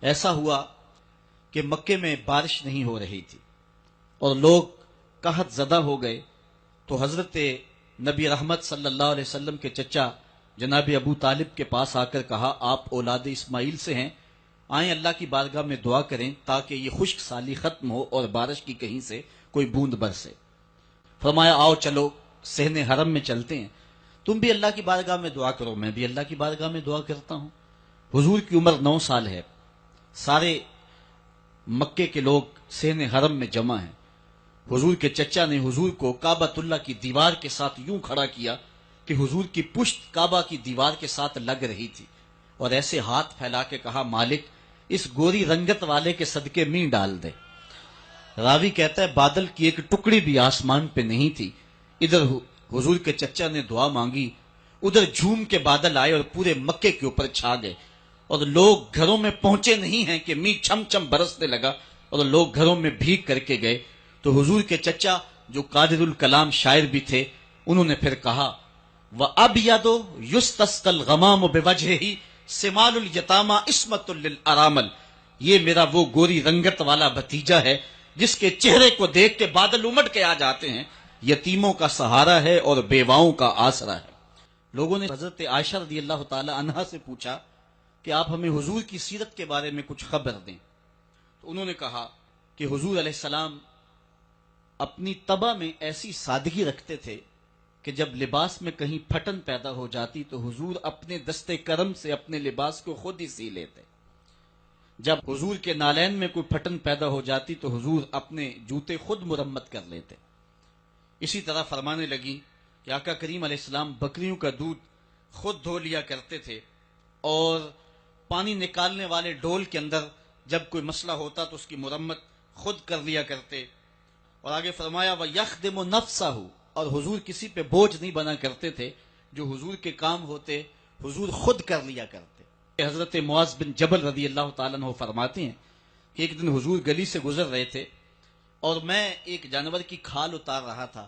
ایسا ہوا کہ مکے میں بارش نہیں ہو رہی تھی اور لوگ قحط زدہ ہو گئے، تو حضرت نبی رحمت صلی اللہ علیہ وسلم کے چچا جناب ابو طالب کے پاس آ کر کہا، آپ اولاد اسماعیل سے ہیں، آئیں اللہ کی بارگاہ میں دعا کریں تاکہ یہ خشک سالی ختم ہو اور بارش کی کہیں سے کوئی بوند برسے۔ فرمایا آؤ چلو صحن حرم میں چلتے ہیں، تم بھی اللہ کی بارگاہ میں دعا کرو، میں بھی اللہ کی بارگاہ میں دعا کرتا ہوں۔ حضور کی عمر 9 سال ہے، سارے مکے کے لوگ صحن حرم میں جمع ہیں۔ حضور کے چچا نے حضور کو کعبۃ اللہ کی دیوار کے ساتھ یوں کھڑا کیا کہ حضور کی پشت کعبہ کی دیوار کے ساتھ لگ رہی تھی، اور ایسے ہاتھ پھیلا کے کہا، مالک اس گوری رنگت والے کے صدقے میں ڈال دے۔ راوی کہتا ہے بادل کی ایک ٹکڑی بھی آسمان پہ نہیں تھی، ادھر حضور کے چچا نے دعا مانگی، ادھر جھوم کے بادل آئے اور پورے مکے کے اوپر چھا گئے، اور لوگ گھروں میں پہنچے نہیں ہیں کہ می چھم چھم برسنے لگا اور لوگ گھروں میں بھیگ کر کے گئے۔ تو حضور کے چچا جو قادر الکلام شاعر بھی تھے، انہوں نے پھر کہا، وَأَبْيَضُ يُسْتَسْقَى الْغَمَامُ بِوَجْهِهِ سِمَالُ الْيَتَامَى عِصْمَةٌ لِلْأَرَامِلِ، یہ میرا وہ گوری رنگت والا بھتیجا ہے جس کے چہرے کو دیکھ کے بادل امٹ کے آ جاتے ہیں، یتیموں کا سہارا ہے اور بیواؤں کا آسرا ہے۔ لوگوں نے حضرت عائشہ رضی اللہ تعالی عنہا سے پوچھا کہ آپ ہمیں حضور کی سیرت کے بارے میں کچھ خبر دیں، تو انہوں نے کہا کہ حضور علیہ السلام اپنی طبع میں ایسی سادگی رکھتے تھے کہ جب لباس میں کہیں پھٹن پیدا ہو جاتی تو حضور اپنے دستے کرم سے اپنے لباس کو خود ہی سی لیتے۔ جب حضور کے نالین میں کوئی پھٹن پیدا ہو جاتی تو حضور اپنے جوتے خود مرمت کر لیتے۔ اسی طرح فرمانے لگی کہ آقا کریم علیہ السلام بکریوں کا دودھ خود دھو لیا کرتے تھے، اور پانی نکالنے والے ڈول کے اندر جب کوئی مسئلہ ہوتا تو اس کی مرمت خود کر لیا کرتے۔ اور آگے فرمایا وَيَخْدِمُ نَفْسَهُ، اور حضور کسی پہ بوجھ نہیں بنا کرتے تھے، جو حضور کے کام ہوتے حضور خود کر لیا کرتے۔ حضرت معاذ بن جبل رضی اللہ تعالیٰ عنہ فرماتے ہیں کہ ایک دن حضور گلی سے گزر رہے تھے اور میں ایک جانور کی کھال اتار رہا تھا،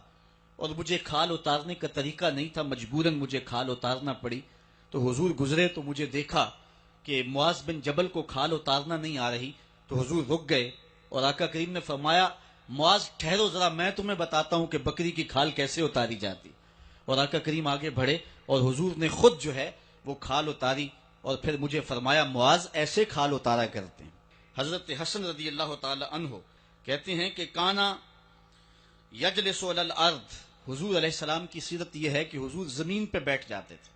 اور مجھے کھال اتارنے کا طریقہ نہیں تھا، مجبوراً مجھے کھال اتارنا پڑی۔ تو حضور گزرے تو مجھے دیکھا کہ معاذ بن جبل کو کھال اتارنا نہیں آ رہی، تو حضور رک گئے اور آقا کریم نے فرمایا، معاذ ٹھہرو ذرا، میں تمہیں بتاتا ہوں کہ بکری کی کھال کیسے اتاری جاتی۔ اور آقا کریم آگے بڑھے اور حضور نے خود جو ہے وہ کھال اتاری، اور پھر مجھے فرمایا، معاذ ایسے کھال اتارا کرتے ہیں۔ حضرت حسن رضی اللہ تعالی عنہ کہتے ہیں کہ کانا یجلس علی الارض، حضور علیہ السلام کی سیرت یہ ہے کہ حضور زمین پہ بیٹھ جاتے تھے۔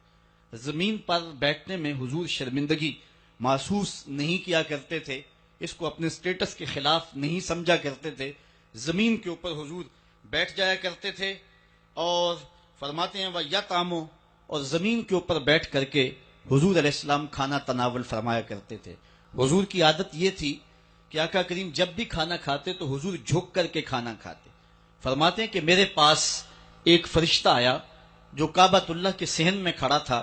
زمین پر بیٹھنے میں حضور شرمندگی محسوس نہیں کیا کرتے تھے، اس کو اپنے سٹیٹس کے خلاف نہیں سمجھا کرتے تھے۔ زمین کے اوپر حضور بیٹھ جایا کرتے تھے، اور فرماتے ہیں وَيَطْعَمُ، اور زمین کے اوپر بیٹھ کر کے حضور علیہ السلام کھانا تناول فرمایا کرتے تھے۔ حضور کی عادت یہ تھی کہ آقا کریم جب بھی کھانا کھاتے تو حضور جھک کر کے کھانا کھاتے۔ فرماتے ہیں کہ میرے پاس ایک فرشتہ آیا جو کعبۃ اللہ کے صحن میں کھڑا تھا،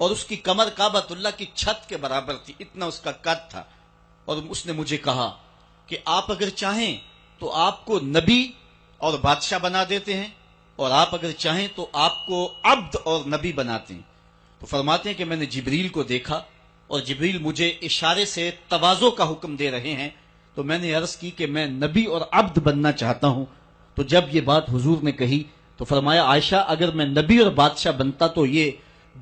اور اس کی کمر کعبۃ اللہ کی چھت کے برابر تھی، اتنا اس کا قد تھا، اور اس نے مجھے کہا کہ آپ اگر چاہیں تو آپ کو نبی اور بادشاہ بنا دیتے ہیں، اور آپ اگر چاہیں تو آپ کو عبد اور نبی بناتے ہیں۔ تو فرماتے ہیں کہ میں نے جبریل کو دیکھا، اور جبریل مجھے اشارے سے تواضع کا حکم دے رہے ہیں، تو میں نے عرض کی کہ میں نبی اور عبد بننا چاہتا ہوں۔ تو جب یہ بات حضور نے کہی تو فرمایا، عائشہ اگر میں نبی اور بادشاہ بنتا تو یہ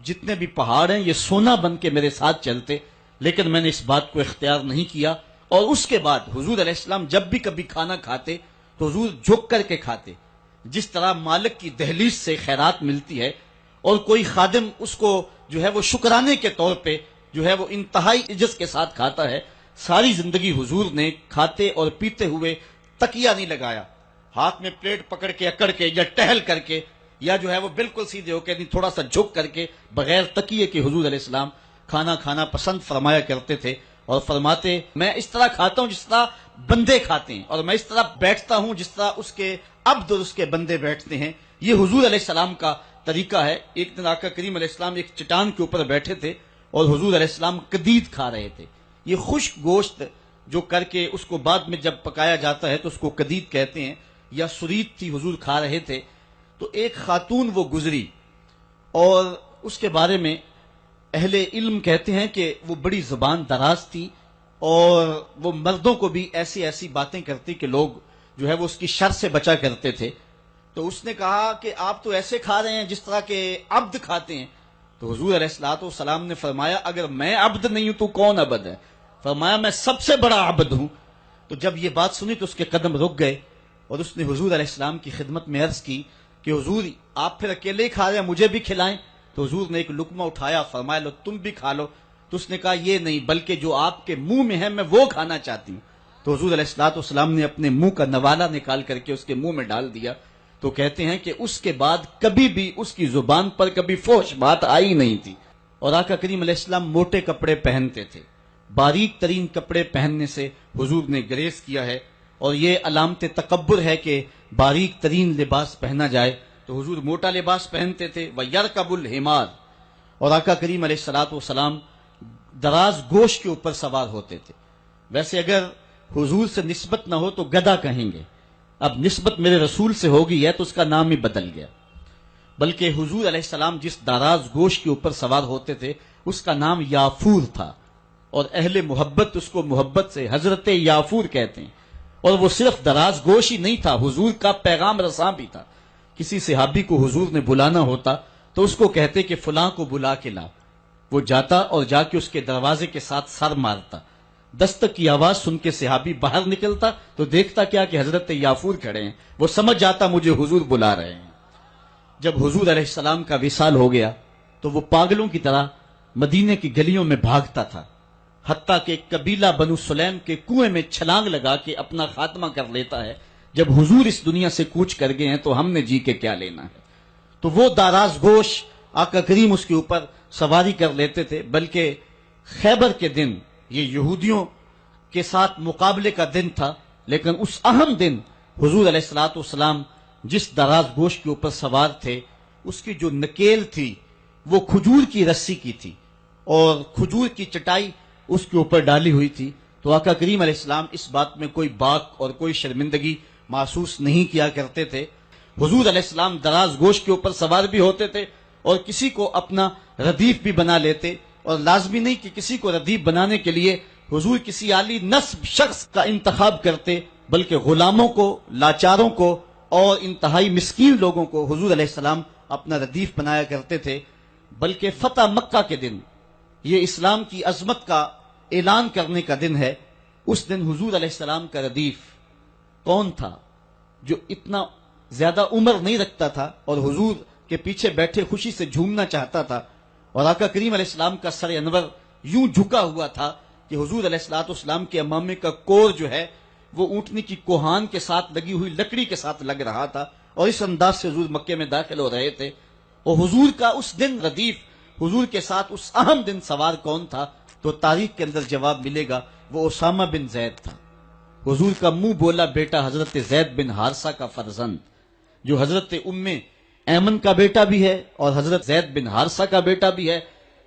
جتنے بھی پہاڑ ہیں یہ سونا بن کے میرے ساتھ چلتے، لیکن میں نے اس بات کو اختیار نہیں کیا۔ اور اس کے بعد حضور علیہ السلام جب بھی کبھی کھانا کھاتے تو حضور جھک کر کے کھاتے، جس طرح مالک کی دہلیز سے خیرات ملتی ہے اور کوئی خادم اس کو جو ہے وہ شکرانے کے طور پہ جو ہے وہ انتہائی عجز کے ساتھ کھاتا ہے، ساری زندگی حضور نے کھاتے اور پیتے ہوئے تکیہ نہیں لگایا، ہاتھ میں پلیٹ پکڑ کے اکڑ کے یا ٹہل کر کے یا جو ہے وہ بالکل سیدھے ہو کے نہیں، تھوڑا سا جھک کر کے بغیر تکیے کے حضور علیہ السلام کھانا کھانا پسند فرمایا کرتے تھے، اور فرماتے میں اس طرح کھاتا ہوں جس طرح بندے کھاتے ہیں، اور میں اس طرح بیٹھتا ہوں جس طرح اس کے عبد اور اس کے بندے بیٹھتے ہیں۔ یہ حضور علیہ السلام کا طریقہ ہے۔ ایک دن آقا کریم علیہ السلام ایک چٹان کے اوپر بیٹھے تھے اور حضور علیہ السلام قدید کھا رہے تھے۔ یہ خشک گوشت جو کر کے اس کو بعد میں جب پکایا جاتا ہے تو اس کو قدید کہتے ہیں، یا سرید تھی، حضور کھا رہے تھے۔ تو ایک خاتون وہ گزری، اور اس کے بارے میں اہل علم کہتے ہیں کہ وہ بڑی زبان دراز تھی، اور وہ مردوں کو بھی ایسی ایسی باتیں کرتی کہ لوگ جو ہے وہ اس کی شر سے بچا کرتے تھے. تو اس نے کہا کہ آپ تو ایسے کھا رہے ہیں جس طرح کے عبد کھاتے ہیں. تو حضور علیہ الصلوۃ والسلام نے فرمایا اگر میں عبد نہیں ہوں تو کون عبد ہے؟ فرمایا میں سب سے بڑا عبد ہوں. تو جب یہ بات سنی تو اس کے قدم رک گئے اور اس نے حضور علیہ السلام کی خدمت میں عرض کی کہ حضور آپ پھر اکیلے ہی کھا رہے ہیں، مجھے بھی کھلائیں. تو حضور نے ایک لقمہ اٹھایا، فرمایا لو تم بھی کھا لو. تو اس نے کہا یہ نہیں، بلکہ جو آپ کے منہ میں ہے میں وہ کھانا چاہتی ہوں. تو حضور علیہ الصلوۃ والسلام نے اپنے منہ کا نوالا نکال کر کے اس کے منہ میں ڈال دیا. تو کہتے ہیں کہ اس کے بعد کبھی بھی اس کی زبان پر کبھی فحش بات آئی نہیں تھی. اور آقا کریم علیہ السلام موٹے کپڑے پہنتے تھے، باریک ترین کپڑے پہننے سے حضور نے گریز کیا ہے، اور یہ علامت تکبر ہے کہ باریک ترین لباس پہنا جائے. تو حضور موٹا لباس پہنتے تھے. وَيَرْكَبُ الْحِمَارَ، اور آقا کریم علیہ الصلوۃ والسلام دراز گوشت کے اوپر سوار ہوتے تھے. ویسے اگر حضور سے نسبت نہ ہو تو گدھا کہیں گے، اب نسبت میرے رسول سے ہو گئی ہے تو اس کا نام ہی بدل گیا. بلکہ حضور علیہ السلام جس دراز گوشت کے اوپر سوار ہوتے تھے اس کا نام یافور تھا، اور اہل محبت اس کو محبت سے حضرت یافور کہتے ہیں. اور وہ صرف دراز گوش ہی نہیں تھا، حضور کا پیغام رساں بھی تھا. کسی صحابی کو حضور نے بلانا ہوتا تو اس کو کہتے کہ فلاں کو بلا کے لا. وہ جاتا اور جا کے اس کے دروازے کے ساتھ سر مارتا. دستک کی آواز سن کے صحابی باہر نکلتا تو دیکھتا کیا کہ حضرت یافور کھڑے ہیں. وہ سمجھ جاتا مجھے حضور بلا رہے ہیں. جب حضور علیہ السلام کا وصال ہو گیا تو وہ پاگلوں کی طرح مدینے کی گلیوں میں بھاگتا تھا، حتیٰ کہ قبیلہ بنو سلیم کے کنویں میں چھلانگ لگا کے اپنا خاتمہ کر لیتا ہے. جب حضور اس دنیا سے کوچ کر گئے ہیں تو ہم نے جی کے کیا لینا ہے. تو وہ داراز گوش آقا کریم اس کے اوپر سواری کر لیتے تھے. بلکہ خیبر کے دن یہ یہودیوں کے ساتھ مقابلے کا دن تھا، لیکن اس اہم دن حضور علیہ الصلوۃ والسلام جس دراز گوشت کے اوپر سوار تھے اس کی جو نکیل تھی وہ کھجور کی رسی کی تھی، اور کھجور کی چٹائی اس کے اوپر ڈالی ہوئی تھی. تو آقا کریم علیہ السلام اس بات میں کوئی باک اور کوئی شرمندگی محسوس نہیں کیا کرتے تھے. حضور علیہ السلام دراز گوشت کے اوپر سوار بھی ہوتے تھے اور کسی کو اپنا ردیف بھی بنا لیتے. اور لازمی نہیں کہ کسی کو ردیف بنانے کے لیے حضور کسی عالی نسب شخص کا انتخاب کرتے، بلکہ غلاموں کو، لاچاروں کو اور انتہائی مسکین لوگوں کو حضور علیہ السلام اپنا ردیف بنایا کرتے تھے. بلکہ فتح مکہ کے دن، یہ اسلام کی عظمت کا اعلان کرنے کا دن ہے، اس دن حضور علیہ السلام کا ردیف کون تھا جو اتنا زیادہ عمر نہیں رکھتا تھا اور حضور کے پیچھے بیٹھے خوشی سے جھومنا چاہتا تھا. اور آقا کریم علیہ السلام کا سر انور یوں جھکا ہوا تھا کہ حضور علیہ الصلوۃ والسلام کے امامے کا کور جو ہے وہ اونٹنی کی کوہان کے ساتھ لگی ہوئی لکڑی کے ساتھ لگ رہا تھا. اور اس انداز سے حضور مکے میں داخل ہو رہے تھے. اور حضور کا اس دن ردیف، حضور کے ساتھ اس اہم دن سوار کون تھا؟ تو تاریخ کے اندر جواب ملے گا، وہ اسامہ بن زید تھا. حضور کا منہ بولا بیٹا حضرت زید بن حارثہ کا فرزند، جو حضرت ام ایمن کا بیٹا بھی ہے اور حضرت زید بن حارثہ کا بیٹا بھی ہے.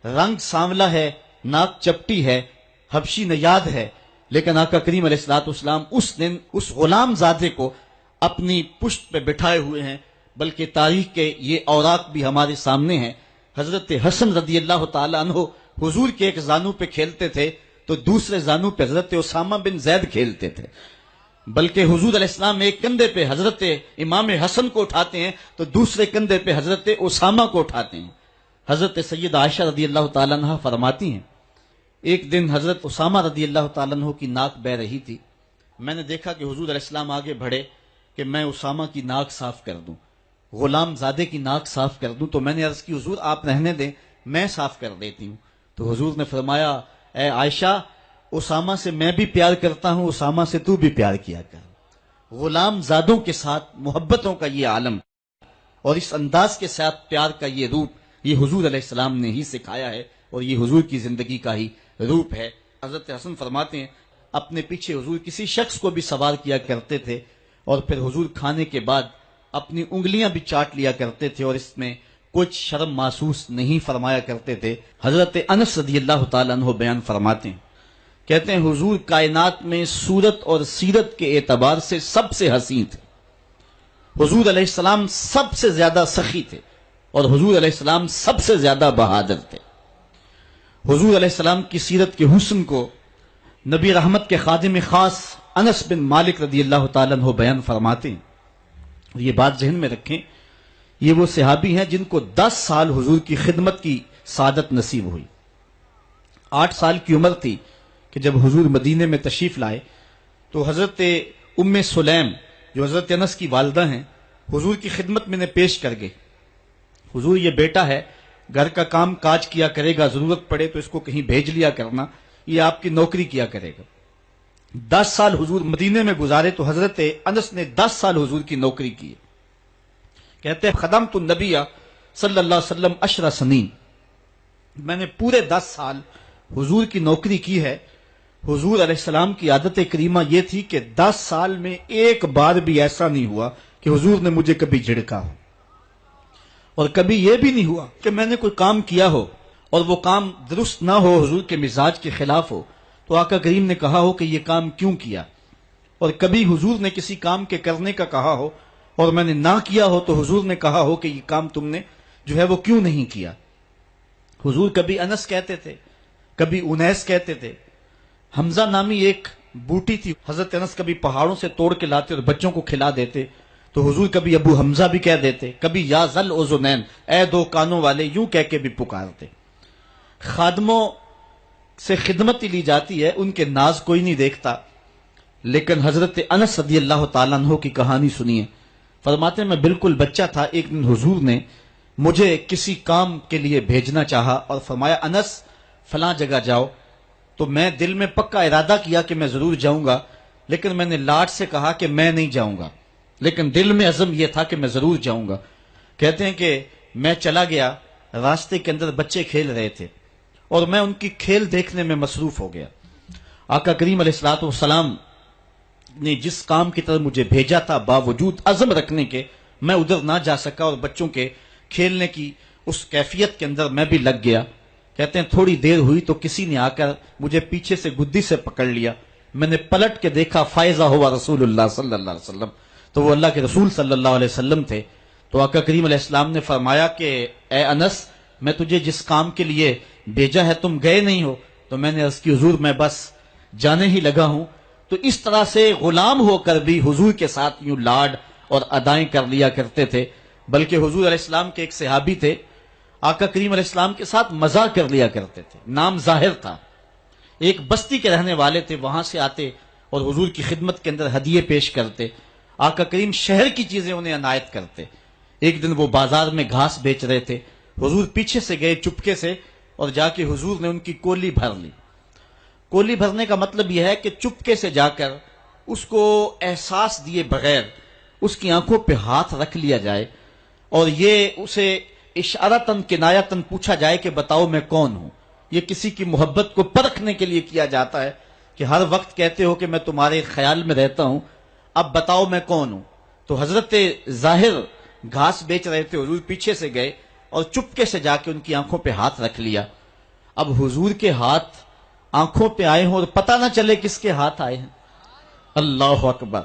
رنگ سانولا ہے، ناک چپٹی ہے، حبشی نژاد ہے، لیکن آقا کریم علیہ الصلوۃ والسلام اس دن اس غلام زادے کو اپنی پشت پہ بٹھائے ہوئے ہیں. بلکہ تاریخ کے یہ اوراق بھی ہمارے سامنے ہیں. حضرت حسن رضی اللہ تعالی عنہ حضور کے ایک زانو پہ کھیلتے تھے تو دوسرے زانو پہ حضرت اسامہ بن زید کھیلتے تھے. بلکہ حضور علیہ السلام ایک کندھے پہ حضرت امام حسن کو اٹھاتے ہیں تو دوسرے کندھے پہ حضرت اسامہ کو اٹھاتے ہیں. حضرت سید عائشہ رضی اللہ تعالیٰ عنہ فرماتی ہیں ایک دن حضرت اسامہ رضی اللہ تعالیٰ عنہ کی ناک بہ رہی تھی. میں نے دیکھا کہ حضور علیہ السلام آگے بڑھے کہ میں اسامہ کی ناک صاف کر دوں، غلام زادے کی ناک صاف کر دوں. تو میں نے عرض کی حضور آپ رہنے دیں، میں صاف کر دیتی ہوں. تو حضور نے فرمایا اے عائشہ، اسامہ سے میں بھی پیار کرتا ہوں، اسامہ سے تو بھی پیار کیا کر. غلام زادوں کے ساتھ محبتوں کا یہ عالم اور اس انداز کے ساتھ پیار کا یہ روپ، یہ حضور علیہ السلام نے ہی سکھایا ہے اور یہ حضور کی زندگی کا ہی روپ ہے. حضرت حسن فرماتے ہیں اپنے پیچھے حضور کسی شخص کو بھی سوار کیا کرتے تھے اور پھر حضور کھانے کے بعد اپنی انگلیاں بھی چاٹ لیا کرتے تھے اور اس میں کچھ شرم محسوس نہیں فرمایا کرتے تھے. حضرت انس رضی اللہ تعالیٰ عنہ بیان فرماتے ہیں، کہتے ہیں حضور کائنات میں صورت اور سیرت کے اعتبار سے سب سے حسین تھے. حضور علیہ السلام سب سے زیادہ سخی تھے اور حضور علیہ السلام سب سے زیادہ بہادر تھے. حضور علیہ السلام کی سیرت کے حسن کو نبی رحمت کے خادم خاص انس بن مالک رضی اللہ تعالیٰ عنہ بیان فرماتے ہیں، اور یہ بات ذہن میں رکھیں، یہ وہ صحابی ہیں جن کو 10 سال حضور کی خدمت کی سعادت نصیب ہوئی۔ 8 سال کی عمر تھی کہ جب حضور مدینے میں تشریف لائے تو حضرت ام سلیم جو حضرت انس کی والدہ ہیں حضور کی خدمت میں انہیں پیش کر گئے، حضور یہ بیٹا ہے، گھر کا کام کاج کیا کرے گا، ضرورت پڑے تو اس کو کہیں بھیج لیا کرنا، یہ آپ کی نوکری کیا کرے گا۔ 10 سال حضور مدینے میں گزارے تو حضرت انس نے 10 سال حضور کی نوکری کی۔ کہتے ہیں خدمت النبی صلی اللہ علیہ وسلم 10 سنین، میں نے پورے 10 سال حضور کی نوکری کی ہے۔ حضور علیہ السلام کی عادت کریمہ یہ تھی کہ 10 سال میں ایک بار بھی ایسا نہیں ہوا کہ حضور نے مجھے کبھی جھڑکا ہو، اور کبھی یہ بھی نہیں ہوا کہ میں نے کوئی کام کیا ہو اور وہ کام درست نہ ہو، حضور کے مزاج کے خلاف ہو، تو آقا کریم نے کہا ہو کہ یہ کام کیوں کیا، اور کبھی حضور نے کسی کام کے کرنے کا کہا ہو اور میں نے نہ کیا ہو تو حضور نے کہا ہو کہ یہ کام تم نے جو ہے وہ کیوں نہیں کیا۔ حضور کبھی انس کہتے تھے، کبھی انیس کہتے تھے۔ حمزہ نامی ایک بوٹی تھی، حضرت انس کبھی پہاڑوں سے توڑ کے لاتے اور بچوں کو کھلا دیتے، تو حضور کبھی ابو حمزہ بھی کہہ دیتے، کبھی یا ذل اذنین، اے 2 کانوں والے، یوں کہہ کے بھی پکارتے۔ خادموں سے خدمت ہی لی جاتی ہے، ان کے ناز کوئی نہیں دیکھتا، لیکن حضرت انس رضی اللہ تعالیٰ عنہ کی کہانی سنیے۔ فرماتے ہیں میں بالکل بچہ تھا، ایک دن حضور نے مجھے کسی کام کے لیے بھیجنا چاہا اور فرمایا انس فلاں جگہ جاؤ، تو میں دل میں پکا ارادہ کیا کہ میں ضرور جاؤں گا، لیکن میں نے لاٹ سے کہا کہ میں نہیں جاؤں گا، لیکن دل میں عزم یہ تھا کہ میں ضرور جاؤں گا۔ کہتے ہیں کہ میں چلا گیا، راستے کے اندر بچے کھیل رہے تھے اور میں ان کی کھیل دیکھنے میں مصروف ہو گیا۔ آقا کریم علیہ الصلوۃ والسلام نے جس کام کی طرف مجھے بھیجا تھا، باوجود عزم رکھنے کے میں ادھر نہ جا سکا اور بچوں کے کھیلنے کی اس کیفیت کے اندر میں بھی لگ گیا۔ کہتے ہیں تھوڑی دیر ہوئی تو کسی نے آ کر مجھے پیچھے سے گدی سے پکڑ لیا، میں نے پلٹ کے دیکھا فائزہ ہوا رسول اللہ صلی اللہ علیہ وسلم، تو وہ اللہ کے رسول صلی اللہ علیہ وسلم تھے۔ تو آقا کریم علیہ السلام نے فرمایا کہ اے انس، میں تجھے جس کام کے لیے بھیجا ہے تم گئے نہیں ہو، تو میں نے عرض کی حضور میں بس جانے ہی لگا ہوں۔ تو اس طرح سے غلام ہو کر بھی حضور کے ساتھ یوں لاڈ اور ادائیں کر لیا کرتے تھے۔ بلکہ حضور علیہ السلام کے ایک صحابی تھے، آقا کریم علیہ السلام کے ساتھ مزاح کر لیا کرتے تھے، نام ظاہر تھا، ایک بستی کے رہنے والے تھے، وہاں سے آتے اور حضور کی خدمت کے اندر ہدیے پیش کرتے، آقا کریم شہر کی چیزیں انہیں عنایت کرتے۔ ایک دن وہ بازار میں گھاس بیچ رہے تھے، حضور پیچھے سے گئے چپکے سے اور جا کے حضور نے ان کی کولی بھر لی۔ کولی بھرنے کا مطلب یہ ہے کہ چپکے سے جا کر اس کو احساس دیے بغیر اس کی آنکھوں پہ ہاتھ رکھ لیا جائے اور یہ اسے اشارتاً کنایتاً پوچھا جائے کہ بتاؤ میں کون ہوں۔ یہ کسی کی محبت کو پرکھنے کے لیے کیا جاتا ہے کہ ہر وقت کہتے ہو کہ میں تمہارے خیال میں رہتا ہوں، اب بتاؤ میں کون ہوں۔ تو حضرت ظاہر گھاس بیچ رہے تھے، حضور پیچھے سے گئے اور چپکے سے جا کے ان کی آنکھوں پہ ہاتھ رکھ لیا۔ اب حضور کے ہاتھ آنکھوں پہ آئے ہوں اور پتہ نہ چلے کس کے ہاتھ آئے ہیں، اللہ اکبر،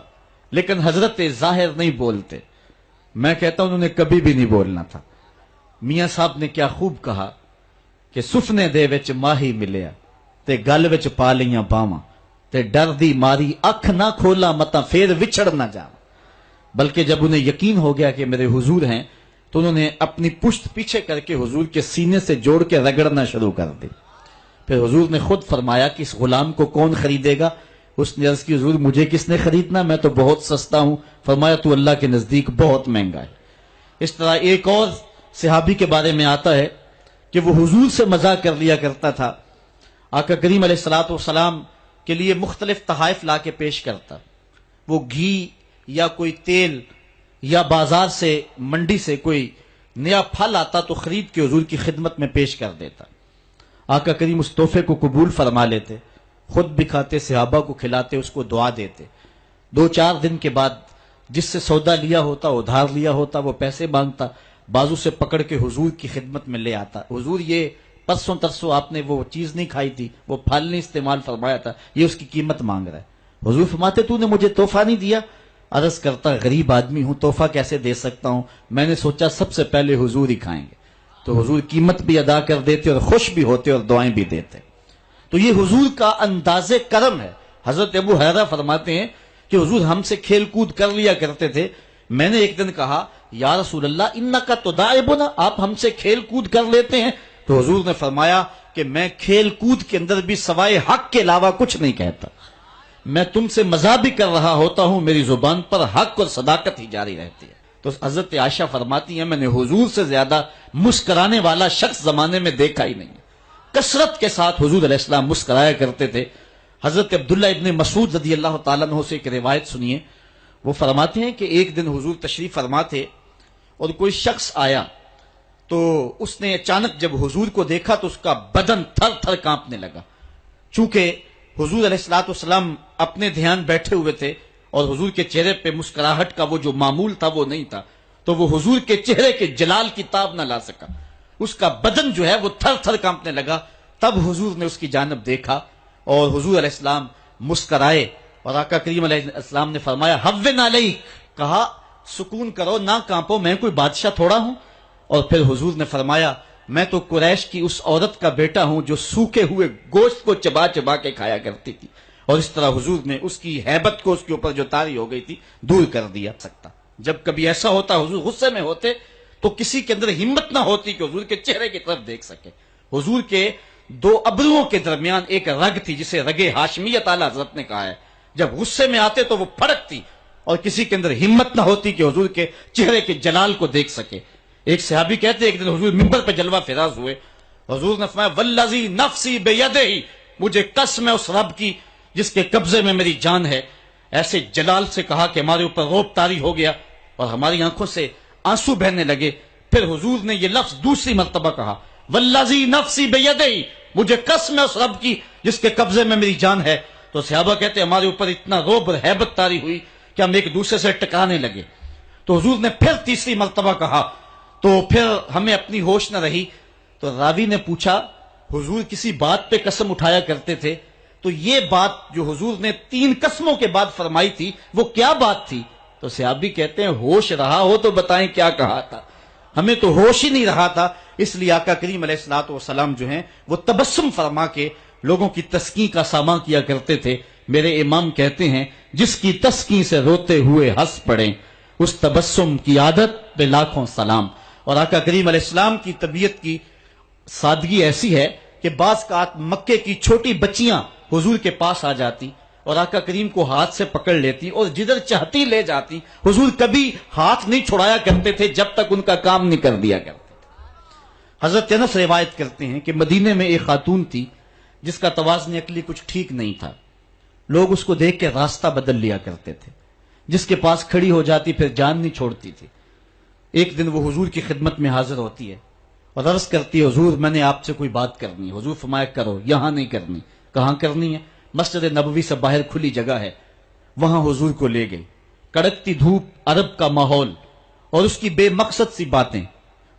لیکن حضرت ظاہر نہیں بولتے۔ میں کہتا ہوں انہوں نے کبھی بھی نہیں بولنا تھا۔ میاں صاحب نے کیا خوب کہا کہ سفنے دے وچ ماہی ملیا تے گل وچ پا لیاں باواں تے ڈر دی ماری اکھ نہ کھولا متا پھر وچھڑ نہ جا۔ بلکہ جب انہیں یقین ہو گیا کہ میرے حضور ہیں تو انہوں نے اپنی پشت پیچھے کر کے حضور کے سینے سے جوڑ کے رگڑنا شروع کر دی۔ پھر حضور نے خود فرمایا کہ اس غلام کو کون خریدے گا؟ اس نے عرض کی حضور مجھے کس نے خریدنا، میں تو بہت سستا ہوں۔ فرمایا تو اللہ کے نزدیک بہت مہنگا ہے۔ اس طرح ایک اور صحابی کے بارے میں آتا ہے کہ وہ حضور سے مزاح کر لیا کرتا تھا، آقا کریم علیہ الصلوۃ والسلام کے لیے مختلف تحائف لا کے پیش کرتا، وہ گھی یا کوئی تیل یا بازار سے منڈی سے کوئی نیا پھل آتا تو خرید کے حضور کی خدمت میں پیش کر دیتا۔ آقا کریم اس تحفے کو قبول فرما لیتے، خود بھی کھاتے، صحابہ کو کھلاتے، اس کو دعا دیتے۔ 2-4 دن کے بعد جس سے سودا لیا ہوتا، ادھار لیا ہوتا، وہ پیسے مانگتا، بازو سے پکڑ کے حضور کی خدمت میں لے آتا، حضور یہ پرسوں ترسوں آپ نے وہ چیز نہیں کھائی تھی، وہ پھل نہیں استعمال فرمایا تھا، یہ اس کی قیمت مانگ رہا ہے۔ حضور فرماتے تو نے مجھے تحفہ نہیں دیا؟ عرض کرتا غریب آدمی ہوں، تحفہ کیسے دے سکتا ہوں، میں نے سوچا سب سے پہلے حضور ہی کھائیں گے۔ تو حضور قیمت بھی ادا کر دیتے اور خوش بھی ہوتے اور دعائیں بھی دیتے۔ تو یہ حضور کا انداز کرم ہے. حضرت ابو ہریرہ فرماتے ہیں کہ حضور ہم سے کھیل کود کر لیا کرتے تھے. میں نے ایک دن کہا یا رسول اللہ انکا تداعبنا، آپ ہم سے کھیل کود کر لیتے ہیں؟ تو حضور نے فرمایا کہ میں کھیل کود کے اندر بھی سوائے حق کے علاوہ کچھ نہیں کہتا. میں تم سے مزاح بھی کر رہا ہوتا ہوں، میری زبان پر حق اور صداقت ہی جاری رہتی ہے. تو حضرت عائشہ فرماتی ہیں میں نے حضور سے زیادہ مسکرانے والا شخص زمانے میں دیکھا ہی نہیں. کثرت کے ساتھ حضور علیہ السلام مسکرایا کرتے تھے. حضرت عبداللہ ابن مسعود رضی اللہ تعالیٰ عنہ سے ایک روایت سنیے. وہ فرماتے ہیں کہ ایک دن حضور تشریف فرما تھے اور کوئی شخص آیا تو اس نے اچانک جب حضور کو دیکھا تو اس کا بدن تھر تھر کانپنے لگا. چونکہ حضور علیہ الصلوۃ والسلام اپنے دھیان بیٹھے ہوئے تھے اور حضور کے چہرے پہ مسکراہٹ کا وہ جو معمول تھا وہ نہیں تھا، تو وہ حضور کے چہرے کے جلال کی تاب نہ لا سکا. اس کا بدن جو ہے وہ تھر تھر کانپنے لگا. تب حضور نے اس کی جانب دیکھا اور حضور علیہ السلام مسکرائے اور آقا کریم علیہ السلام نے فرمایا ہوّن علیک، کہا سکون کرو، نہ کانپو، میں کوئی بادشاہ تھوڑا ہوں. اور پھر حضور نے فرمایا میں تو قریش کی اس عورت کا بیٹا ہوں جو سوکھے ہوئے گوشت کو چبا چبا کے کھایا کرتی تھی. اور اس طرح حضور نے اس کی ہیبت کو اس کے اوپر جو طاری ہو گئی تھی دور کر دیا سکتا. جب کبھی ایسا ہوتا حضور غصے میں ہوتے تو کسی کے اندر ہمت نہ ہوتی کہ حضور کے چہرے کی طرف دیکھ سکے. حضور کے دو ابروؤں کے درمیان ایک رگ تھی جسے رگ ہاشمیت اعلیٰ حضرت نے کہا ہے. جب غصے میں آتے تو وہ پھڑکتی اور کسی کے اندر ہمت نہ ہوتی کہ حضور کے چہرے کے جلال کو دیکھ سکے. ایک صحابی کہتے ایک دن حضور منبر پہ جلوہ فراز ہوئے. حضور نے فرمایا والذی نفسی بیدہ، مجھے قسم ہے اس رب کی جس کے قبضے میں میری جان ہے. ایسے جلال سے کہا کہ ہمارے اوپر روب طاری ہو گیا اور ہماری آنکھوں سے آنسو بہنے لگے. پھر حضور نے یہ لفظ دوسری مرتبہ کہا والذی نفسی بیدہ، مجھے قسم ہے اس رب کی جس کے قبضے میں میری جان ہے. تو صحابہ کہتے ہمارے اوپر اتنا روب اور ہیبت طاری ہوئی کہ ہم ایک دوسرے سے ٹکرانے لگے. تو حضور نے پھر تیسری مرتبہ کہا تو پھر ہمیں اپنی ہوش نہ رہی. تو راوی نے پوچھا حضور کسی بات پہ قسم اٹھایا کرتے تھے؟ تو یہ بات جو حضور نے 3 قسموں کے بعد فرمائی تھی وہ کیا بات تھی؟ تو صحابی کہتے ہیں ہوش رہا ہو تو بتائیں کیا کہا تھا. ہمیں تو ہوش ہی نہیں رہا تھا. اس لیے آقا کریم علیہ الصلوۃ والسلام جو ہیں وہ تبسم فرما کے لوگوں کی تسکین کا سامان کیا کرتے تھے. میرے امام کہتے ہیں جس کی تسکین سے روتے ہوئے ہنس پڑیں اس تبسم کی عادت پہ لاکھوں سلام. اور آقا کریم علیہ السلام کی طبیعت کی سادگی ایسی ہے کہ بعض اوقات مکے کی چھوٹی بچیاں حضور کے پاس آ جاتی اور آقا کریم کو ہاتھ سے پکڑ لیتی اور جدھر چاہتی لے جاتی. حضور کبھی ہاتھ نہیں چھڑایا کرتے تھے جب تک ان کا کام نہیں کر دیا کرتے تھے. حضرت انس روایت کرتے ہیں کہ مدینے میں ایک خاتون تھی جس کا توازن عقلی کچھ ٹھیک نہیں تھا. لوگ اس کو دیکھ کے راستہ بدل لیا کرتے تھے. جس کے پاس کھڑی ہو جاتی پھر جان نہیں چھوڑتی تھی. ایک دن وہ حضور کی خدمت میں حاضر ہوتی ہے اور عرض کرتی ہے حضور میں نے آپ سے کوئی بات کرنی. حضور فرمایا کرو. یہاں نہیں کرنی. کہاں کرنی ہے؟ مسجد نبوی سے باہر کھلی جگہ ہے. وہاں حضور کو لے گئی. کڑکتی دھوپ، عرب کا ماحول اور اس کی بے مقصد سی باتیں.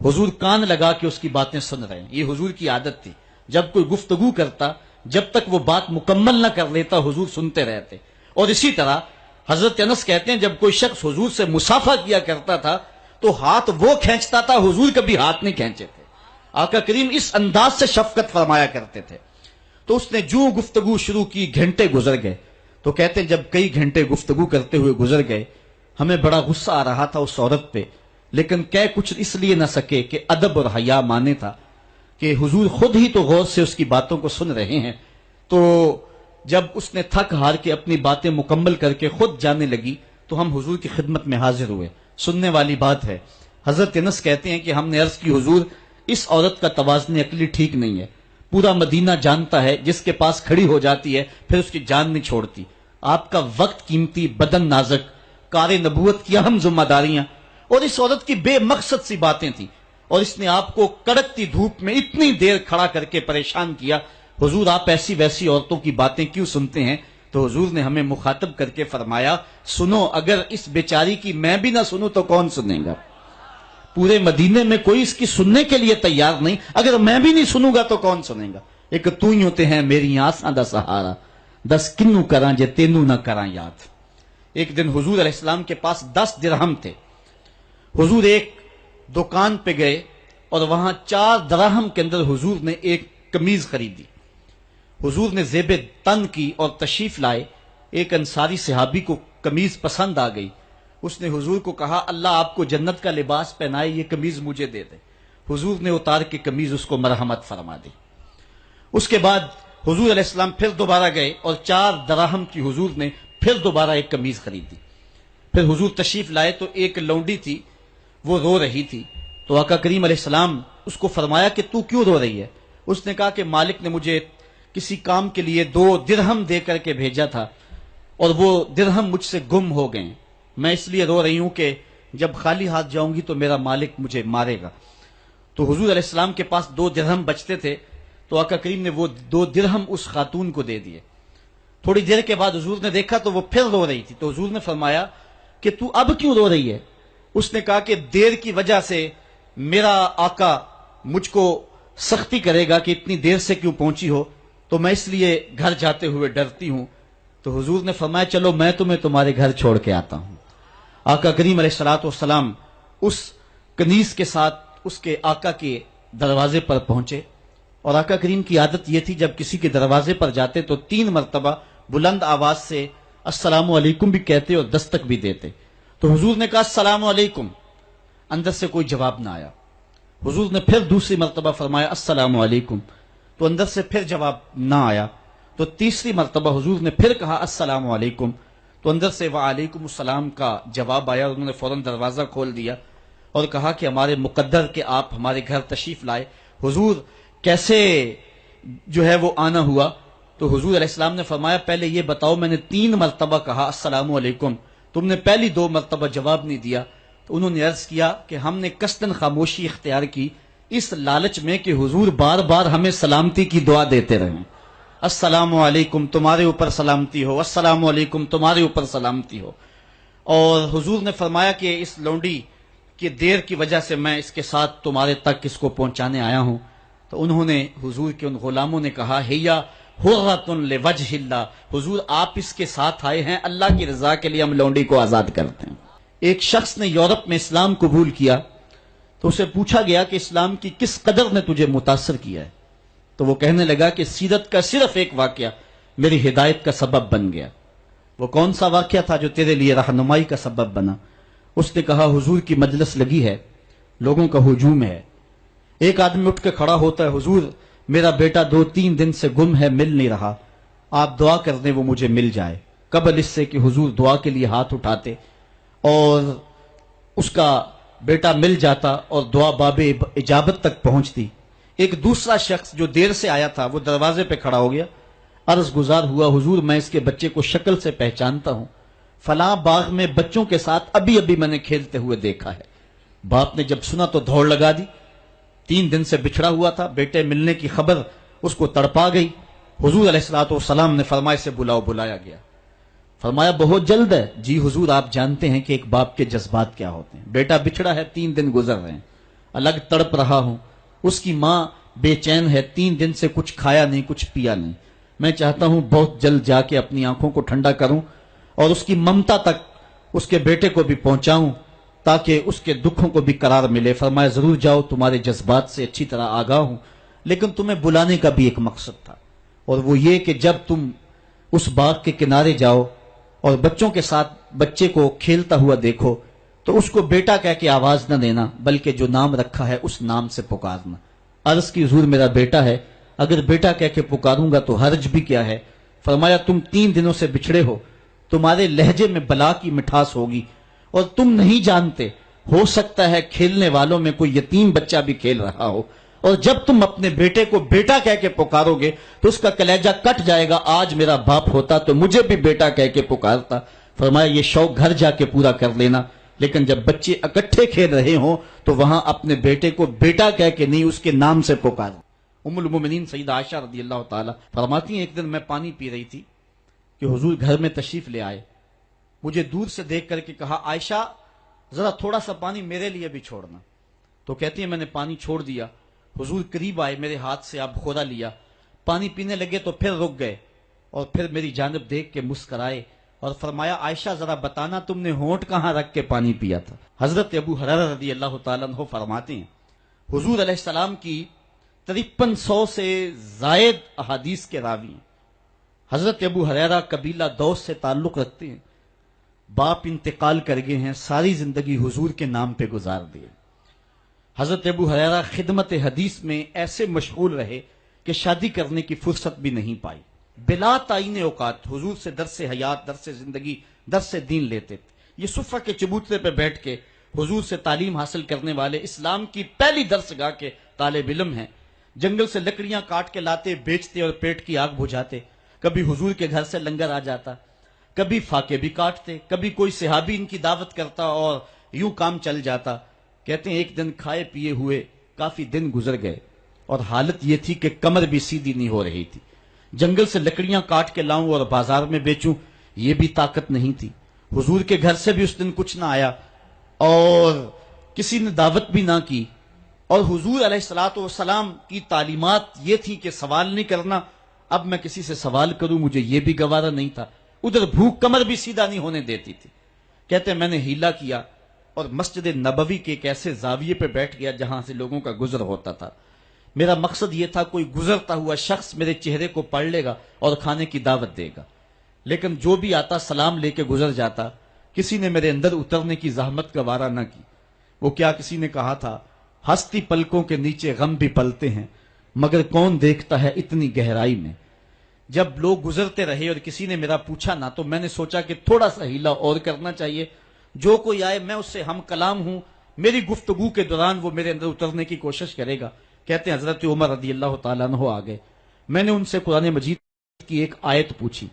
حضور کان لگا کے اس کی باتیں سن رہے ہیں. یہ حضور کی عادت تھی. جب کوئی گفتگو کرتا جب تک وہ بات مکمل نہ کر لیتا حضور سنتے رہتے. اور اسی طرح حضرت انس کہتے ہیں جب کوئی شخص حضور سے مصافحہ کیا کرتا تھا تو ہاتھ وہ کھینچتا تھا، حضور کبھی ہاتھ نہیں کھینچے تھے. آقا کریم اس انداز سے شفقت فرمایا کرتے تھے. تو اس نے جو گفتگو شروع کی گھنٹے گزر گئے. تو کہتے ہیں جب کئی گھنٹے گفتگو کرتے ہوئے گزر گئے ہمیں بڑا غصہ آ رہا تھا اس عورت پہ، لیکن کہہ کچھ اس لیے نہ سکے کہ ادب اور حیا مانے تھا کہ حضور خود ہی تو غور سے اس کی باتوں کو سن رہے ہیں. تو جب اس نے تھک ہار کے اپنی باتیں مکمل کر کے خود جانے لگی تو ہم حضور کی خدمت میں حاضر ہوئے. سننے والی بات ہے. حضرت انس کہتے ہیں کہ ہم نے عرض کی حضور اس عورت کا توازن عقلی ٹھیک نہیں ہے. پورا مدینہ جانتا ہے جس کے پاس کھڑی ہو جاتی ہے پھر اس کی جان نہیں چھوڑتی. آپ کا وقت قیمتی، بدن نازک، کار نبوت کی اہم ذمہ داریاں اور اس عورت کی بے مقصد سی باتیں تھیں اور اس نے آپ کو کڑکتی دھوپ میں اتنی دیر کھڑا کر کے پریشان کیا. حضور آپ ایسی ویسی عورتوں کی باتیں کیوں سنتے ہیں؟ تو حضور نے ہمیں مخاطب کر کے فرمایا سنو، اگر اس بیچاری کی میں بھی نہ سنوں تو کون سنے گا؟ پورے مدینے میں کوئی اس کی سننے کے لیے تیار نہیں. اگر میں بھی نہیں سنوں گا تو کون سنے گا؟ ایک تو ہی ہوتے ہیں میری آساں دا سہارا، 10 کنوں کراں جے تینوں نہ کراں یاد. ایک دن حضور علیہ السلام کے پاس 10 درہم تھے. حضور ایک دکان پہ گئے اور وہاں 4 درہم کے اندر حضور نے ایک قمیض خریدی حضور نے زیب تن کی اور تشریف لائے. ایک انصاری صحابی کو قمیض پسند آ گئی. اس نے حضور کو کہا اللہ آپ کو جنت کا لباس پہنائے, یہ قمیض مجھے دے دے. حضور نے اتار کے قمیض اس کو مرحمت فرما دی. اس کے بعد حضور علیہ السلام پھر دوبارہ گئے اور 4 دراہم کی حضور نے پھر دوبارہ ایک قمیض خریدی. پھر حضور تشریف لائے تو ایک لونڈی تھی, وہ رو رہی تھی. تو آقا کریم علیہ السلام اس کو فرمایا کہ تو کیوں رو رہی ہے؟ اس نے کہا کہ مالک نے مجھے کسی کام کے لیے 2 درہم دے کر کے بھیجا تھا اور وہ درہم مجھ سے گم ہو گئے. میں اس لیے رو رہی ہوں کہ جب خالی ہاتھ جاؤں گی تو میرا مالک مجھے مارے گا. تو حضور علیہ السلام کے پاس 2 درہم بچتے تھے, تو آقا کریم نے وہ 2 درہم اس خاتون کو دے دیے. تھوڑی دیر کے بعد حضور نے دیکھا تو وہ پھر رو رہی تھی. تو حضور نے فرمایا کہ تو اب کیوں رو رہی ہے؟ اس نے کہا کہ دیر کی وجہ سے میرا آقا مجھ کو سختی کرے گا کہ اتنی دیر سے کیوں پہنچی ہو, تو میں اس لیے گھر جاتے ہوئے ڈرتی ہوں. تو حضور نے فرمایا چلو میں تمہیں تمہارے گھر چھوڑ کے آتا ہوں. آقا کریم علیہ الصلوۃ والسلام اس کنیز کے ساتھ اس کے آقا کے دروازے پر پہنچے. اور آقا کریم کی عادت یہ تھی جب کسی کے دروازے پر جاتے تو 3 مرتبہ بلند آواز سے السلام علیکم بھی کہتے اور دستک بھی دیتے. تو حضور نے کہا السلام علیکم, اندر سے کوئی جواب نہ آیا. حضور نے پھر دوسری مرتبہ فرمایا السلام علیکم, تو اندر سے پھر جواب نہ آیا. تو تیسری مرتبہ حضور نے پھر کہا السلام علیکم, تو اندر سے وعلیکم السلام کا جواب آیا. انہوں نے فوراً دروازہ کھول دیا اور کہا کہ ہمارے مقدر کہ آپ ہمارے گھر تشریف لائے. حضور کیسے جو ہے وہ آنا ہوا؟ تو حضور علیہ السلام نے فرمایا پہلے یہ بتاؤ, میں نے 3 مرتبہ کہا السلام علیکم, تم نے پہلی 2 مرتبہ جواب نہیں دیا. تو انہوں نے عرض کیا کہ ہم نے قصداً خاموشی اختیار کی اس لالچ میں کہ حضور بار بار ہمیں سلامتی کی دعا دیتے رہیں. السلام علیکم تمہارے اوپر سلامتی ہو, السلام علیکم تمہارے اوپر سلامتی ہو. اور حضور نے فرمایا کہ اس لونڈی کی دیر کی وجہ سے میں اس کے ساتھ تمہارے تک اس کو پہنچانے آیا ہوں. تو انہوں نے حضور کے ان غلاموں نے کہا ہیا حرۃ لوجہ اللہ, حضور آپ اس کے ساتھ آئے ہیں, اللہ کی رضا کے لیے ہم لونڈی کو آزاد کرتے ہیں. ایک شخص نے یورپ میں اسلام قبول کیا تو اسے پوچھا گیا کہ اسلام کی کس قدر نے تجھے متاثر کیا ہے؟ تو وہ کہنے لگا کہ سیرت کا صرف ایک واقعہ میری ہدایت کا سبب بن گیا. وہ کون سا واقعہ تھا جو تیرے لیے رہنمائی کا سبب بنا؟ اس نے کہا حضور کی مجلس لگی ہے, لوگوں کا ہجوم ہے, ایک آدمی اٹھ کے کھڑا ہوتا ہے حضور میرا بیٹا 2-3 دن سے گم ہے, مل نہیں رہا, آپ دعا کر دیں وہ مجھے مل جائے. قبل اس سے کہ حضور دعا کے لیے ہاتھ اٹھاتے اور اس کا بیٹا مل جاتا اور دعا باب اجابت تک پہنچتی. ایک دوسرا شخص جو دیر سے آیا تھا وہ دروازے پہ کھڑا ہو گیا, عرض گزار ہوا حضور میں اس کے بچے کو شکل سے پہچانتا ہوں, فلاں باغ میں بچوں کے ساتھ ابھی میں نے کھیلتے ہوئے دیکھا ہے. باپ نے جب سنا تو دوڑ لگا دی, 3 دن سے بچھڑا ہوا تھا, بیٹے ملنے کی خبر اس کو تڑپا گئی. حضور علیہ الصلوۃ والسلام نے فرمایا سے بلایا گیا. فرمایا بہت جلد ہے؟ جی حضور آپ جانتے ہیں کہ ایک باپ کے جذبات کیا ہوتے ہیں, بیٹا بچھڑا ہے, 3 دن گزر رہے ہیں, الگ تڑپ رہا ہوں, اس کی ماں بے چین ہے, 3 دن سے کچھ کھایا نہیں کچھ پیا نہیں, میں چاہتا ہوں بہت جلد جا کے اپنی آنکھوں کو ٹھنڈا کروں اور اس کی ممتا تک اس کے بیٹے کو بھی پہنچاؤں تاکہ اس کے دکھوں کو بھی قرار ملے. فرمایا ضرور جاؤ, تمہارے جذبات سے اچھی طرح آگاہ ہوں, لیکن تمہیں بلانے کا بھی ایک مقصد تھا, اور وہ یہ کہ جب تم اس باغ کے کنارے جاؤ اور بچوں کے ساتھ بچے کو کھیلتا ہوا دیکھو تو اس کو بیٹا کہہ کے آواز نہ دینا, بلکہ جو نام رکھا ہے اس نام سے پکارنا. عرض کی حضور میرا بیٹا ہے, اگر بیٹا کہہ کے پکاروں گا تو حرج بھی کیا ہے؟ فرمایا تم 3 دنوں سے بچھڑے ہو, تمہارے لہجے میں بلا کی مٹھاس ہوگی اور تم نہیں جانتے, ہو سکتا ہے کھیلنے والوں میں کوئی یتیم بچہ بھی کھیل رہا ہو, اور جب تم اپنے بیٹے کو بیٹا کہہ کے پکارو گے تو اس کا کلیجہ کٹ جائے گا, آج میرا باپ ہوتا تو مجھے بھی بیٹا کہہ کے پکارتا. فرمایا یہ شوق گھر جا کے پورا کر لینا, لیکن جب بچے اکٹھے کھیل رہے ہوں تو وہاں اپنے بیٹے کو بیٹا کہہ کے نہیں اس کے نام سے پکار. ام المومنین سیدہ عائشہ رضی اللہ تعالی فرماتی ہیں ایک دن میں پانی پی رہی تھی کہ حضور گھر میں تشریف لے آئے, مجھے دور سے دیکھ کر کے کہا عائشہ ذرا تھوڑا سا پانی میرے لیے بھی چھوڑنا. تو کہتی ہیں میں نے پانی چھوڑ دیا, حضور قریب آئے, میرے ہاتھ سے آپ خورا لیا, پانی پینے لگے تو پھر رک گئے اور پھر میری جانب دیکھ کے مسکرائے اور فرمایا عائشہ ذرا بتانا تم نے ہونٹ کہاں رکھ کے پانی پیا تھا؟ حضرت ابو ہریرہ رضی اللہ تعالیٰ عنہ فرماتے ہیں حضور علیہ السلام کی 5300 سے زائد احادیث کے راوی ہیں۔ حضرت ابو ہریرہ قبیلہ دوس سے تعلق رکھتے ہیں، باپ انتقال کر گئے ہیں، ساری زندگی حضور کے نام پہ گزار دیے۔ حضرت ابو ہریرہ خدمت حدیث میں ایسے مشغول رہے کہ شادی کرنے کی فرصت بھی نہیں پائی، بلا تعین اوقات حضور سے درس حیات، درس زندگی، درس دین لیتے تھے۔ یہ صفہ کے چبوترے پہ بیٹھ کے حضور سے تعلیم حاصل کرنے والے اسلام کی پہلی درس گاہ کے طالب علم ہیں۔ جنگل سے لکڑیاں کاٹ کے لاتے، بیچتے اور پیٹ کی آگ بجھاتے۔ کبھی حضور کے گھر سے لنگر آ جاتا، کبھی فاقے بھی کاٹتے، کبھی کوئی صحابی ان کی دعوت کرتا اور یوں کام چل جاتا۔ کہتے ہیں ایک دن کھائے پیے ہوئے کافی دن گزر گئے اور حالت یہ تھی کہ کمر بھی سیدھی نہیں ہو رہی تھی۔ جنگل سے لکڑیاں کاٹ کے لاؤں اور بازار میں بیچوں، یہ بھی طاقت نہیں تھی۔ حضور کے گھر سے بھی اس دن کچھ نہ آیا اور کسی نے دعوت بھی نہ کی، اور حضور علیہ الصلوۃ والسلام کی تعلیمات یہ تھی کہ سوال نہیں کرنا۔ اب میں کسی سے سوال کروں مجھے یہ بھی گوارا نہیں تھا، ادھر بھوک کمر بھی سیدھا نہیں ہونے دیتی تھی۔ کہتے ہیں میں نے ہیلا کیا اور مسجد نبوی کے ایک ایسے زاویے پہ بیٹھ گیا جہاں سے لوگوں کا گزر ہوتا تھا۔ میرا مقصد یہ تھا کوئی گزرتا ہوا شخص میرے چہرے کو پڑھ لے گا اور کھانے کی دعوت دے گا، لیکن جو بھی آتا سلام لے کے گزر جاتا۔ کسی نے میرے اندر اترنے کی زحمت گوارا نہ کی۔ وہ کیا کسی نے کہا تھا، ہستی پلکوں کے نیچے غم بھی پلتے ہیں، مگر کون دیکھتا ہے اتنی گہرائی میں۔ جب لوگ گزرتے رہے اور کسی نے میرا پوچھا نہ، تو میں نے سوچا کہ تھوڑا سا ہیلا اور کرنا چاہیے، جو کوئی آئے میں اس سے ہم کلام ہوں، میری گفتگو کے دوران وہ میرے اندر اترنے کی کوشش کرے گا۔ کہتے ہیں حضرت عمر رضی اللہ تعالیٰ عنہ آ گئے، میں نے ان سے قرآن مجید کی ایک آیت پوچھی۔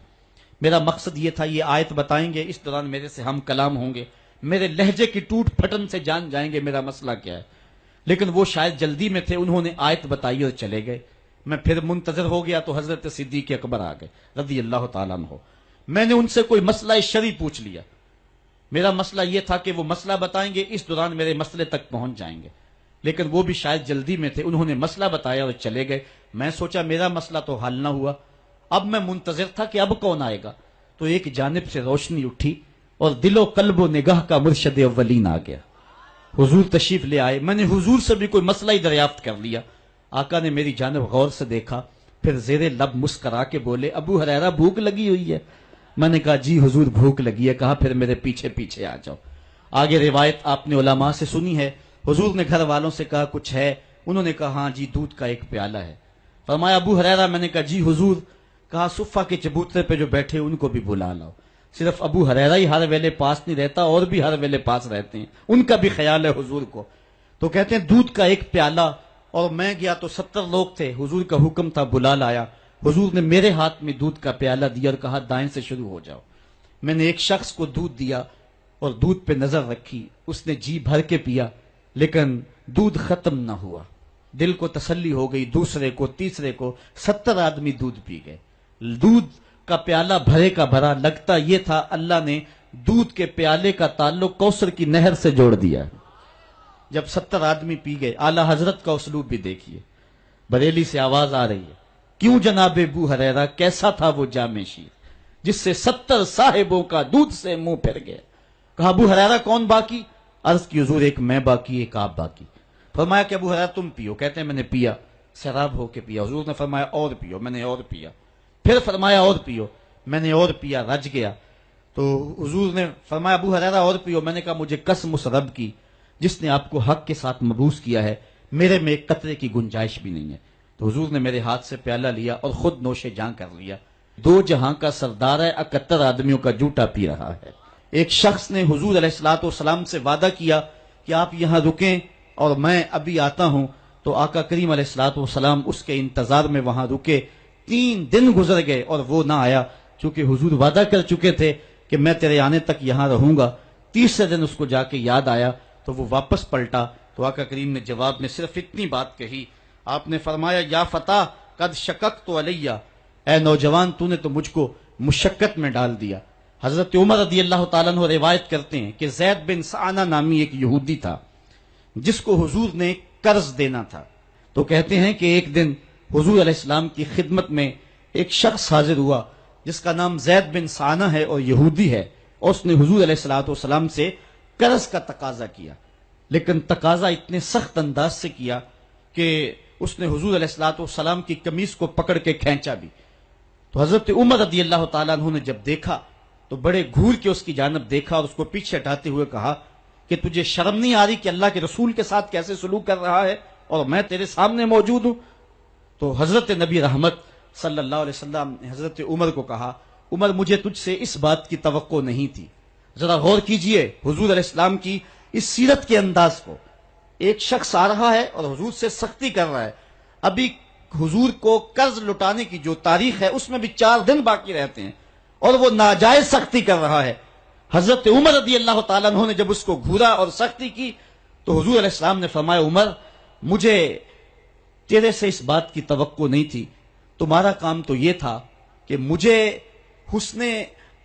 میرا مقصد یہ تھا یہ آیت بتائیں گے، اس دوران میرے سے ہم کلام ہوں گے، میرے لہجے کی ٹوٹ پھٹن سے جان جائیں گے میرا مسئلہ کیا ہے۔ لیکن وہ شاید جلدی میں تھے، انہوں نے آیت بتائی اور چلے گئے۔ میں پھر منتظر ہو گیا تو حضرت صدیق اکبر آ گئے رضی اللہ تعالیٰ عنہ۔ میں نے ان سے کوئی مسئلہ شرعی پوچھ لیا، میرا مسئلہ یہ تھا کہ وہ مسئلہ بتائیں گے، اس دوران میرے مسئلے تک پہنچ جائیں گے، لیکن وہ بھی شاید جلدی میں تھے، انہوں نے مسئلہ بتایا اور چلے گئے۔ میں سوچا میرا مسئلہ تو حل نہ ہوا، اب میں منتظر تھا کہ اب کون آئے گا، تو ایک جانب سے روشنی اٹھی اور دل و قلب و نگاہ کا مرشد اولین آ گیا۔ حضور تشریف لے آئے، میں نے حضور سے بھی کوئی مسئلہ ہی دریافت کر لیا۔ آقا نے میری جانب غور سے دیکھا، پھر زیر لب مسکرا کے بولے، ابو ہریرہ بھوک لگی ہوئی ہے؟ میں نے کہا جی حضور بھوک لگی ہے۔ کہا پھر میرے پیچھے پیچھے آ جاؤ۔ آگے روایت آپ نے علماء سے سنی ہے، حضور نے گھر والوں سے کہا کچھ ہے؟ انہوں نے کہا ہاں جی دودھ کا ایک پیالہ ہے۔ فرمایا ابو ہریرہ؟ میں نے کہا جی حضور۔ کہا صفہ کے چبوترے پہ جو بیٹھے ان کو بھی بلا لاؤ۔ صرف ابو ہریرہ ہی ہر ویلے پاس نہیں رہتا، اور بھی ہر ویلے پاس رہتے ہیں، ان کا بھی خیال ہے حضور کو۔ تو کہتے ہیں دودھ کا ایک پیالہ، اور میں گیا تو 70 لوگ تھے، حضور کا حکم تھا بلا لایا۔ حضور نے میرے ہاتھ میں دودھ کا پیالہ دیا اور کہا دائیں سے شروع ہو جاؤ۔ میں نے ایک شخص کو دودھ دیا اور دودھ پہ نظر رکھی، اس نے جی بھر کے پیا، لیکن دودھ ختم نہ ہوا۔ دل کو تسلی ہو گئی، دوسرے کو، تیسرے کو، 70 آدمی دودھ پی گئے۔ دودھ کا پیالہ بھرے کا بھرا، لگتا یہ تھا اللہ نے دودھ کے پیالے کا تعلق کوثر کی نہر سے جوڑ دیا۔ جب 70 آدمی پی گئے، اعلی حضرت کا اسلوب بھی دیکھیے، بریلی سے آواز آ رہی ہے، کیوں جناب ابو ہریرہ کیسا تھا وہ جام شیر جس سے 70 صاحبوں کا دودھ سے منہ پھر گیا؟ کہا ابو ہریرہ کون باقی؟ عرض کی حضور ایک میں باقی، ایک آپ باقی۔ فرمایا کہ ابو ہریرہ تم پیو۔ کہتے ہیں میں نے پیا، سیراب ہو کے پیا۔ حضور نے فرمایا اور پیو، میں نے اور پیا۔ پھر فرمایا اور پیو، میں نے اور پیا، رج گیا۔ تو حضور نے فرمایا ابو ہریرہ اور پیو۔ میں نے کہا مجھے قسم اس رب کی جس نے آپ کو حق کے ساتھ مبعوث کیا ہے، میرے میں ایک قطرے کی گنجائش بھی نہیں ہے۔ تو حضور نے میرے ہاتھ سے پیالہ لیا اور خود نوش جاں کر لیا۔ دو جہاں کا سردار ہے، 71 آدمیوں کا جوٹا پی رہا ہے۔ ایک شخص نے حضور علیہ الصلوۃ والسلام سے وعدہ کیا کہ آپ یہاں رکیں اور میں ابھی آتا ہوں، تو آقا کریم علیہ الصلوۃ والسلام اس کے انتظار میں وہاں رکے۔ 3 دن گزر گئے اور وہ نہ آیا، چونکہ حضور وعدہ کر چکے تھے کہ میں تیرے آنے تک یہاں رہوں گا۔ تیسرے دن اس کو جا کے یاد آیا تو وہ واپس پلٹا، تو آقا کریم نے جواب میں صرف اتنی بات کہی، آپ نے فرمایا یا فتح قد شککت علیہ، اے نوجوان تو نے تو مجھ کو مشقت میں ڈال دیا۔ حضرت عمر رضی اللہ تعالیٰ عنہ روایت کرتے ہیں کہ زید بن سعنہ نامی ایک یہودی تھا جس کو حضور نے قرض دینا تھا۔ تو کہتے ہیں کہ ایک دن حضور علیہ السلام کی خدمت میں ایک شخص حاضر ہوا جس کا نام زید بن سعنہ ہے اور یہودی ہے، اور اس نے حضور علیہ السلام سے قرض کا تقاضا کیا، لیکن تقاضا اتنے سخت انداز سے کیا کہ اس نے حضور علیہ الصلوۃ والسلام کی قمیص کو پکڑ کے کھینچا بھی۔ تو حضرت عمر رضی اللہ تعالیٰ عنہ نے جب دیکھا تو بڑے گھور کے اس کی جانب دیکھا اور اس کو پیچھے ہٹاتے ہوئے کہا کہ تجھے شرم نہیں آ رہی کہ اللہ کے رسول کے ساتھ کیسے سلوک کر رہا ہے اور میں تیرے سامنے موجود ہوں؟ تو حضرت نبی رحمت صلی اللہ علیہ وسلم نے حضرت عمر کو کہا، عمر مجھے تجھ سے اس بات کی توقع نہیں تھی۔ ذرا غور کیجئے حضور علیہ السلام کی اس سیرت کے انداز کو۔ ایک شخص آ رہا ہے اور حضور سے سختی کر رہا ہے، ابھی حضور کو قرض لٹانے کی جو تاریخ ہے اس میں بھی 4 دن باقی رہتے ہیں اور وہ ناجائز سختی کر رہا ہے۔ حضرت عمر رضی اللہ تعالیٰ عنہ نے جب اس کو گھورا اور سختی کی تو حضور علیہ السلام نے فرمایا، عمر مجھے تیرے سے اس بات کی توقع نہیں تھی، تمہارا کام تو یہ تھا کہ مجھے حسن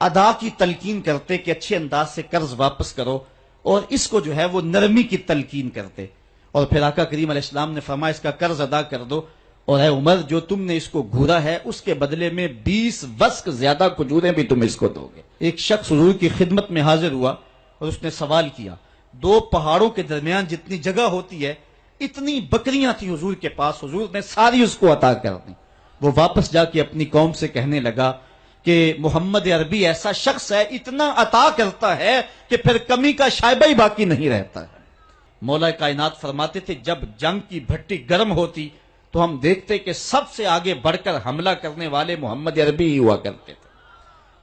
ادا کی تلقین کرتے کہ اچھے انداز سے قرض واپس کرو، اور اس کو جو ہے وہ نرمی کی تلقین کرتے، اور پھر آقا کریم علیہ السلام نے فرمایا اس کا قرض ادا کر دو، اور اے عمر جو تم نے اس کو گھورا ہے اس کے بدلے میں 20 وسق زیادہ کھجوریں بھی تم اس کو دو گے۔ ایک شخص حضور کی خدمت میں حاضر ہوا اور اس نے سوال کیا، 2 پہاڑوں کے درمیان جتنی جگہ ہوتی ہے اتنی بکریاں تھیں حضور کے پاس، حضور نے ساری اس کو عطا کر دی۔ وہ واپس جا کے اپنی قوم سے کہنے لگا کہ محمد عربی ایسا شخص ہے، اتنا عطا کرتا ہے کہ پھر کمی کا شائبہ ہی باقی نہیں رہتا ہے۔ مولا کائنات فرماتے تھے جب جنگ کی بھٹی گرم ہوتی تو ہم دیکھتے کہ سب سے آگے بڑھ کر حملہ کرنے والے محمد عربی ہی ہوا کرتے تھے،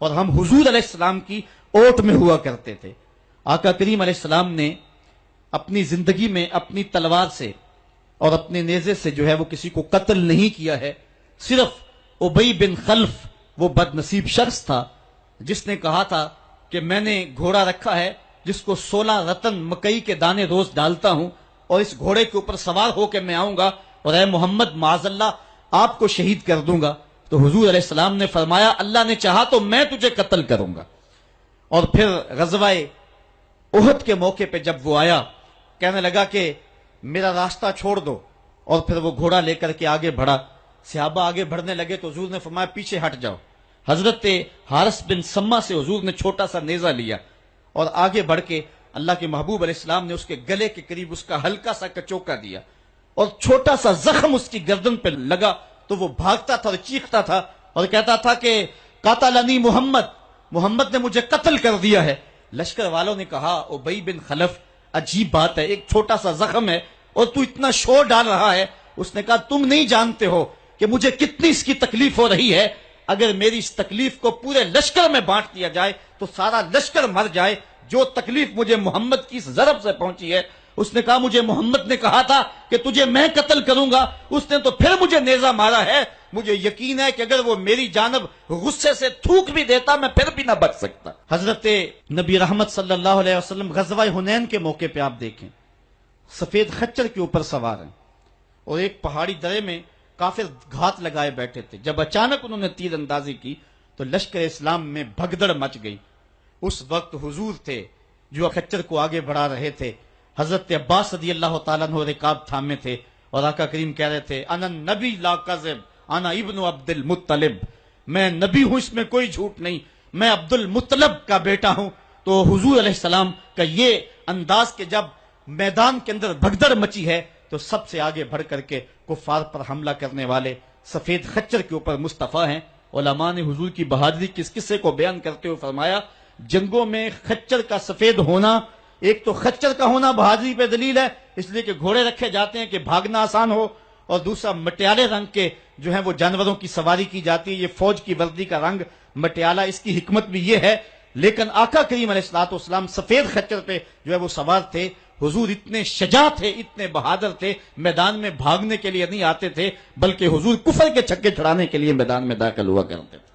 اور ہم حضور علیہ السلام کی اوٹ میں ہوا کرتے تھے۔ آقا کریم علیہ السلام نے اپنی زندگی میں اپنی تلوار سے اور اپنے نیزے سے جو ہے وہ کسی کو قتل نہیں کیا ہے، صرف ابی بن خلف وہ بد نصیب شخص تھا جس نے کہا تھا کہ میں نے گھوڑا رکھا ہے جس کو 16 رتن مکئی کے دانے روز ڈالتا ہوں، اور اس گھوڑے کے اوپر سوار ہو کے میں آؤں گا اور اے محمد معاذ اللہ آپ کو شہید کر دوں گا۔ تو حضور علیہ السلام نے فرمایا اللہ نے چاہا تو میں تجھے قتل کروں گا۔ اور پھر غزوہ احد کے موقع پہ جب وہ آیا کہنے لگا کہ میرا راستہ چھوڑ دو، اور پھر وہ گھوڑا لے کر کے آگے بڑھا، صحابہ آگے بڑھنے لگے تو حضور نے فرمایا پیچھے ہٹ جاؤ۔ حضرت حارث بن سما سے حضور نے چھوٹا سا نیزہ لیا اور آگے بڑھ کے اللہ کے محبوب علیہ السلام نے اس کے گلے کے قریب اس کا ہلکا سا کچوکا دیا، اور چھوٹا سا زخم اس کی گردن پہ لگا تو وہ بھاگتا تھا اور چیختا تھا اور کہتا تھا کہ قاتلنی محمد نے مجھے قتل کر دیا ہے۔ لشکر والوں نے کہا ابی بن خلف عجیب بات ہے، ایک چھوٹا سا زخم ہے اور تو اتنا شور ڈال رہا ہے۔ اس نے کہا تم نہیں جانتے ہو کہ مجھے کتنی اس کی تکلیف ہو رہی ہے، اگر میری اس تکلیف کو پورے لشکر میں بانٹ دیا جائے تو سارا لشکر مر جائے، جو تکلیف مجھے محمد کی اس ضرب سے پہنچی ہے۔ اس نے کہا مجھے محمد نے کہا تھا کہ تجھے میں قتل کروں گا، اس نے تو پھر مجھے نیزہ مارا ہے، مجھے یقین ہے کہ اگر وہ میری جانب غصے سے تھوک بھی دیتا میں پھر بھی نہ بچ سکتا۔ حضرت نبی رحمت صلی اللہ علیہ وسلم غزوہ حنین کے موقع پہ آپ دیکھیں سفید خچر کے اوپر سوار ہیں اور ایک پہاڑی درے میں کافر گھات لگائے بیٹھے تھے۔ جب اچانک انہوں نے تیر اندازی کی تو لشکر اسلام میں بھگدڑ مچ گئی۔ اس وقت حضور تھے جو خچر کو آگے بڑھا رہے تھے، حضرت عباس رضی اللہ تعالیٰ عنہ رکاب تھامے تھے اور آقا کریم کہہ رہے تھے انا نبی لا کذب انا ابن عبد المطلب، میں نبی ہوں اس میں کوئی جھوٹ نہیں، میں عبد المطلب کا بیٹا ہوں۔ تو حضور علیہ السلام کا یہ انداز کہ جب میدان کے اندر بھگدڑ مچی ہے تو سب سے آگے بڑھ کر کے کفار پر حملہ کرنے والے سفید خچر کے اوپر مصطفیٰ ہیں۔ علماء نے حضور کی بہادری کے اس قصے کو بیان کرتے ہوئے فرمایا جنگوں میں خچر کا سفید ہونا، ایک تو خچر کا ہونا بہادری پہ دلیل ہے اس لیے کہ گھوڑے رکھے جاتے ہیں کہ بھاگنا آسان ہو، اور دوسرا مٹیالے رنگ کے جو ہیں وہ جانوروں کی سواری کی جاتی ہے، یہ فوج کی وردی کا رنگ مٹیالہ، اس کی حکمت بھی یہ ہے۔ لیکن آقا کریم علیہ الصلوۃ والسلام سفید خچر پہ جو ہے وہ سوار تھے۔ حضور اتنے شجاع تھے، اتنے بہادر تھے، میدان میں بھاگنے کے لیے نہیں آتے تھے بلکہ حضور کفر کے چھکے چھڑانے کے لیے میدان میں داخل ہوا کرتے تھے۔